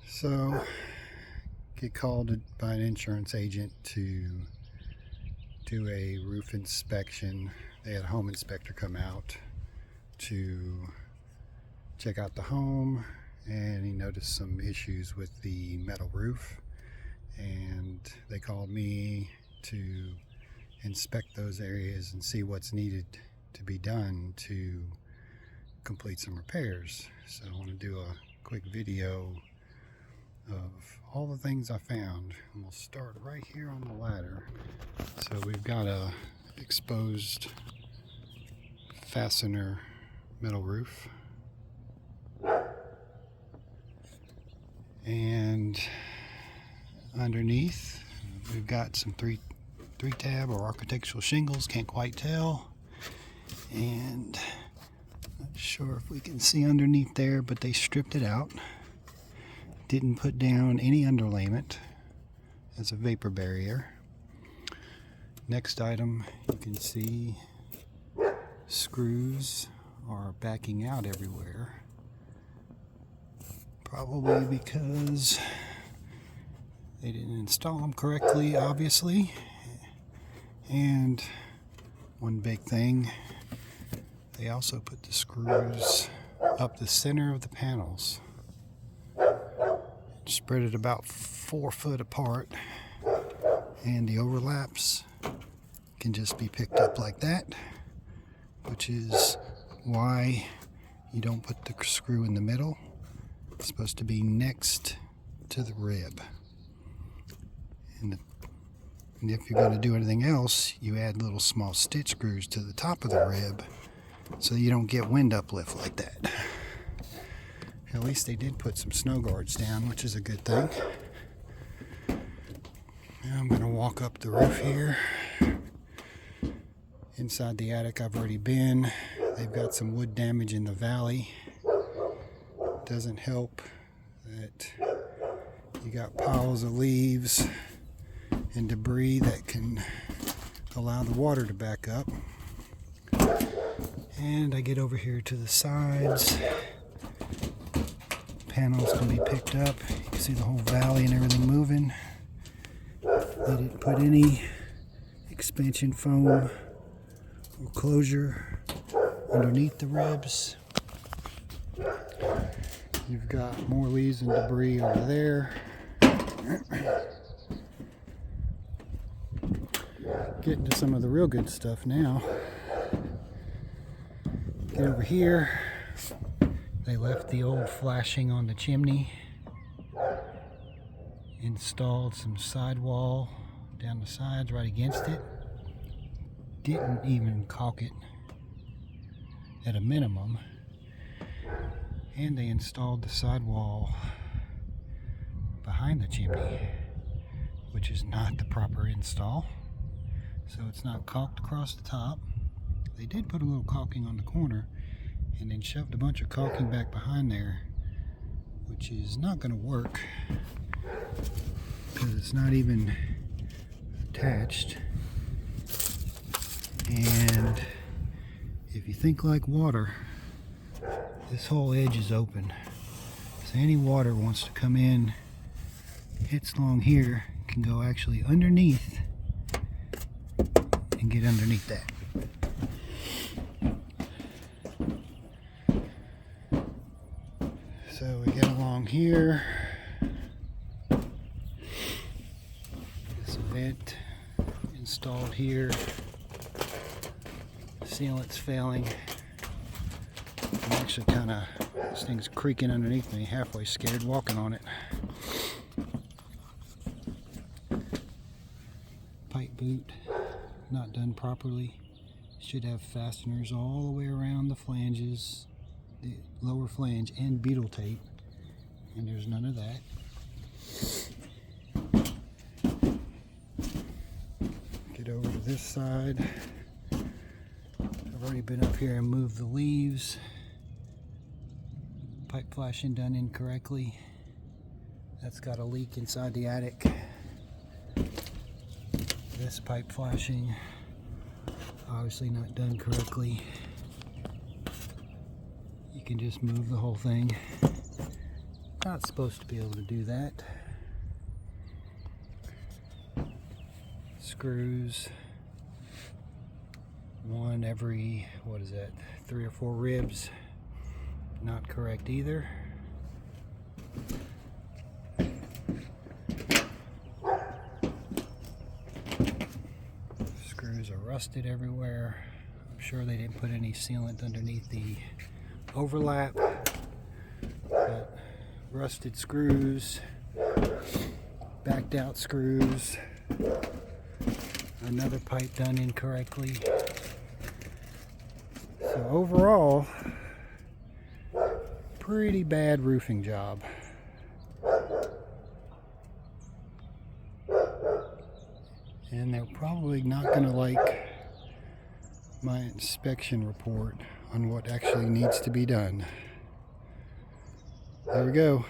So, get called by an insurance agent to do a roof inspection. They had a home inspector come out to check out the home, and he noticed some issues with the metal roof, and they called me to inspect those areas and see what's needed to be done to complete some repairs. So I want to do a quick video of all the things I found, and we'll start right here on the ladder. So we've got a exposed fastener metal roof, and underneath we've got some three tab or architectural shingles, can't quite tell, and not sure if we can see underneath there, but they stripped it out. Didn't put down any underlayment as a vapor barrier. Next item, you can see screws are backing out everywhere. Probably because they didn't install them correctly, obviously. And one big thing, they also put the screws up the center of the panels. Spread it about 4 foot apart, and the overlaps can just be picked up like that, which is why you don't put the screw in the middle. It's supposed to be next to the rib. And if you're going to do anything else, you add little small stitch screws to the top of the rib so you don't get wind uplift like that. At least they did put some snow guards down, which is a good thing. Now I'm going to walk up the roof here. Inside the attic I've already been. They've got some wood damage in the valley. Doesn't help that you got piles of leaves and debris that can allow the water to back up. And I get over here to the sides. Panels can be picked up. You can see the whole valley and everything moving. They didn't put any expansion foam or closure underneath the ribs. You've got more leaves and debris over there. Getting to some of the real good stuff now. Get over here. They left the old flashing on the chimney. Installed some sidewall down the sides right against it. Didn't even caulk it at a minimum. And they installed the sidewall behind the chimney, which is not the proper install. So it's not caulked across the top. They did put a little caulking on the corner, and then shoved a bunch of caulking back behind there, which is not going to work because it's not even attached. And if you think like water, this whole edge is open, so any water wants to come in, hits along here, can go actually underneath and get underneath that. So we get along here. This vent installed here. Sealant's failing. I'm actually this thing's creaking underneath me, halfway scared walking on it. Pipe boot, not done properly. Should have fasteners all the way around the flanges, the lower flange, and beetle tape, and there's none of that. Get over to this side. I've already been up here and moved the leaves. Pipe flashing done incorrectly. That's got a leak inside the attic. This pipe flashing, obviously not done correctly. You can just move the whole thing. Not supposed to be able to do that. Screws, one every, what is that, 3 or 4 ribs. Not correct either. Screws are rusted everywhere. I'm sure they didn't put any sealant underneath the overlap. But rusted screws, backed out screws, another pipe done incorrectly. So overall, pretty bad roofing job. And they're probably not going to like my inspection report on what actually needs to be done. There we go.